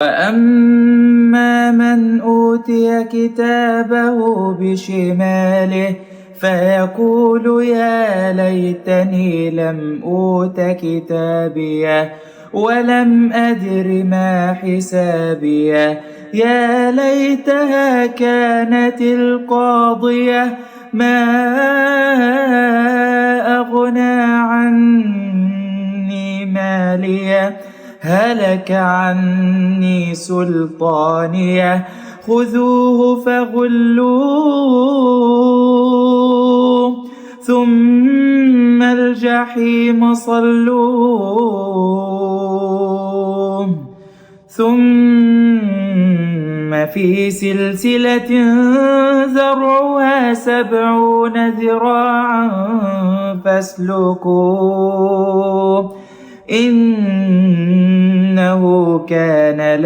وأما من أوتي كتابه بشماله فيقول يا ليتني لم أوت كتابيه ولم أدر ما حسابيه يا ليتها كانت القاضية ما أغنى عني ماليه هلك عني سلطانيه خذوه فغلوه ثم الجحيم صلوه ثم في سلسلة ذرعها 70 ذراعا فاسلكوه إنه كان